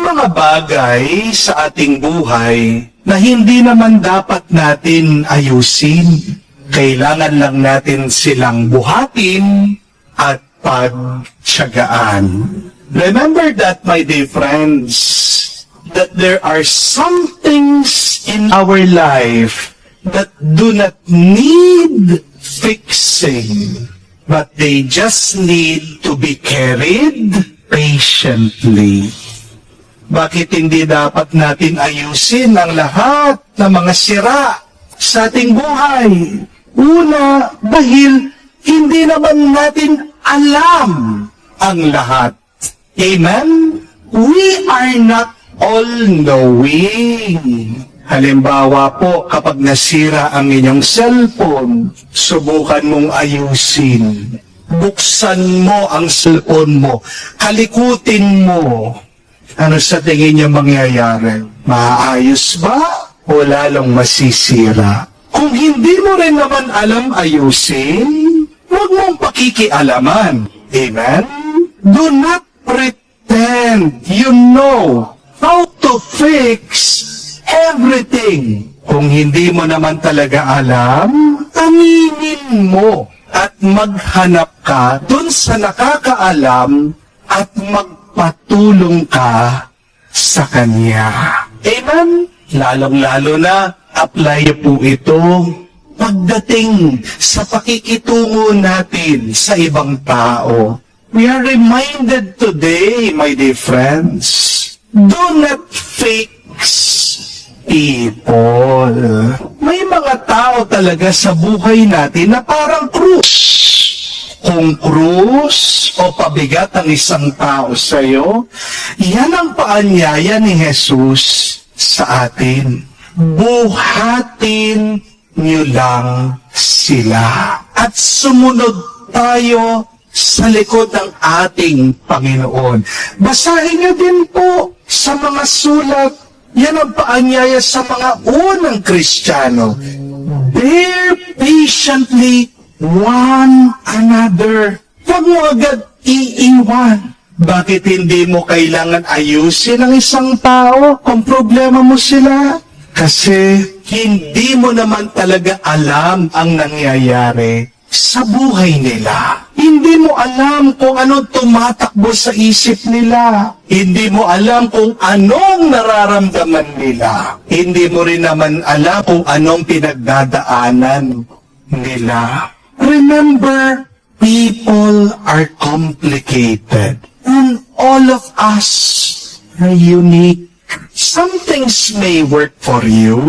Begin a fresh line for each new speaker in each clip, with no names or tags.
mga bagay sa ating buhay na hindi naman dapat natin ayusin. Kailangan lang natin silang buhatin at pagtiyagaan. Remember that, my dear friends, that there are some things in our life that do not need fixing, but they just need to be carried patiently. Bakit hindi dapat natin ayusin ang lahat ng mga sira sa ating buhay? Una, dahil hindi naman natin alam ang lahat. Amen? We are not all-knowing. Halimbawa po, kapag nasira ang inyong cellphone, subukan mong ayusin. Buksan mo ang cellphone mo, kalikutin mo. Ano sa tingin niyo mangyayari? Maayos ba o lalong masisira? Kung hindi mo rin naman alam ayusin, huwag mong pakikialaman. Amen? Do not pretend you know how to fix everything. Kung hindi mo naman talaga alam, aminin mo at maghanap ka dun sa nakakaalam at magpatulong ka sa Kanya. Amen? Lalong-lalo na, apply po ito pagdating sa pakikitungo natin sa ibang tao. We are reminded today, my dear friends, do not fix people. May mga tao talaga sa buhay natin na parang krus. Kung krus o pabigat ang isang tao sa iyo, yan ang paanyaya ni Jesus sa atin. Buhatin niyo lang sila at sumunod tayo sa likod ng ating Panginoon. Basahin niyo din po sa mga sulat. Yan ang paanyaya sa mga unang Kristiyano. Bear patiently one another. Huwag mo agad iiwan. Bakit hindi mo kailangan ayusin ang isang tao kung problema mo sila? Kasi hindi mo naman talaga alam ang nangyayari sa buhay nila. Hindi mo alam kung anong tumatakbo sa isip nila. Hindi mo alam kung anong nararamdaman nila. Hindi mo rin naman alam kung anong pinagdadaanan nila. Remember, people are complicated. And all of us are unique. Some things may work for you,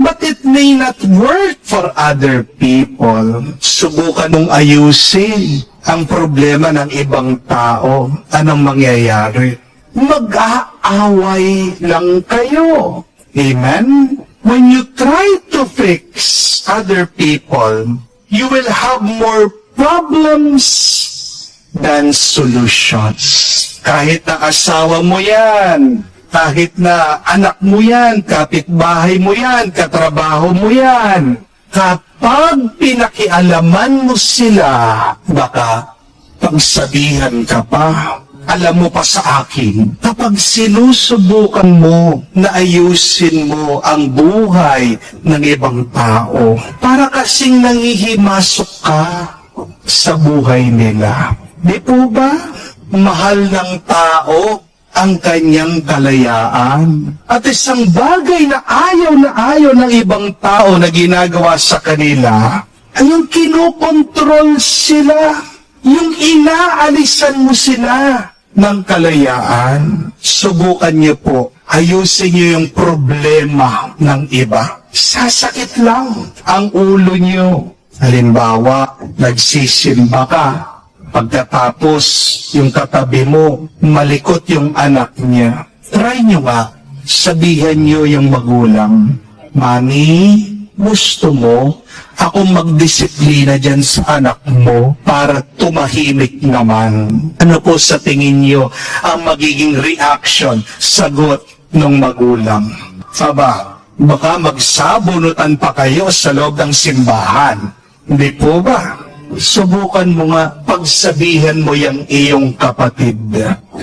but it may not work for other people. Subukan mong ayusin ang problema ng ibang tao. Anong mangyayari? Mag-aaway lang kayo. Amen? When you try to fix other people, you will have more problems than solutions. Kahit na asawa mo yan, kahit na anak mo yan, kapitbahay mo yan, katrabaho mo yan, kapag pinakialaman mo sila, baka pagsabihan ka pa. Alam mo pa sa akin, kapag sinusubukan mo na ayusin mo ang buhay ng ibang tao, para kasing nangihimasok ka sa buhay nila. Di po ba? Mahal ng tao ang kanyang kalayaan. At isang bagay na ayaw ng ibang tao na ginagawa sa kanila, ay yung kinokontrol sila, yung inaalisan mo sila ng kalayaan. Subukan niyo po, ayusin niyo yung problema ng iba. Sasakit lang ang ulo niyo. Halimbawa, nagsisimba ka. Pagkatapos, yung katabi mo, malikot yung anak niya. Try nyo nga, sabihan nyo yung magulang, Mami, gusto mo akong magdisiplina dyan sa anak mo para tumahimik naman? Ano po sa tingin nyo ang magiging reaction, sagot ng magulang? Baka magsabunutan pa kayo sa loob ng simbahan. Hindi po ba? Subukan mo nga, pagsabihan mo yung iyong kapatid.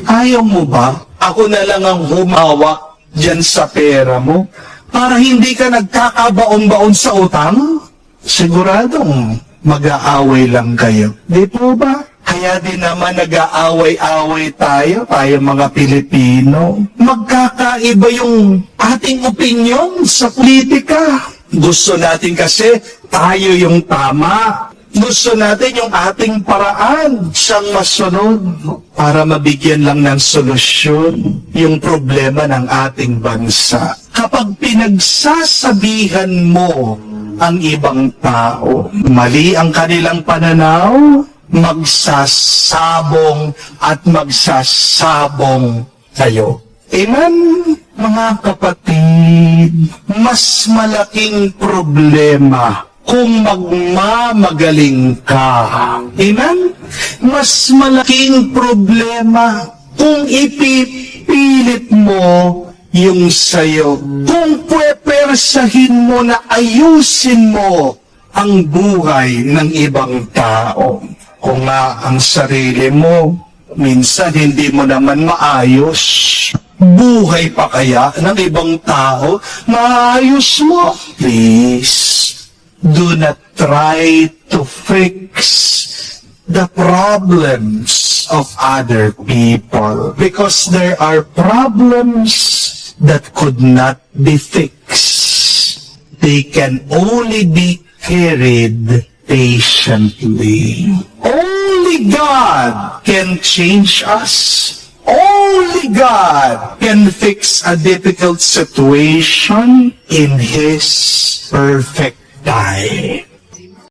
Ayaw mo ba ako na lang ang humawak dyan sa pera mo para hindi ka nagkakabaon-baon sa utang? Siguradong mag-aaway lang kayo. Di po ba? Kaya din naman nag-aaway-away tayo mga Pilipino. Magkakaiba yung ating opinyon sa politika. Gusto natin kasi tayo yung tama. Gusto natin yung ating paraan siyang masunod para mabigyan lang ng solusyon yung problema ng ating bansa. Kapag pinagsasabihan mo ang ibang tao, mali ang kanilang pananaw, magsasabong at magsasabong kayo. Amen? Mga kapatid, mas malaking problema kung magmamagaling ka. Amen? Mas malaking problema kung ipipilit mo yung sayo. Kung pwepersahin mo na ayusin mo ang buhay ng ibang tao. Kung nga ang sarili mo, minsan hindi mo naman maayos. Buhay pa kaya ng ibang tao, maayos mo. Please, do not try to fix the problems of other people because there are problems that could not be fixed. They can only be carried patiently. Only God can change us. Only God can fix a difficult situation in His perfect time.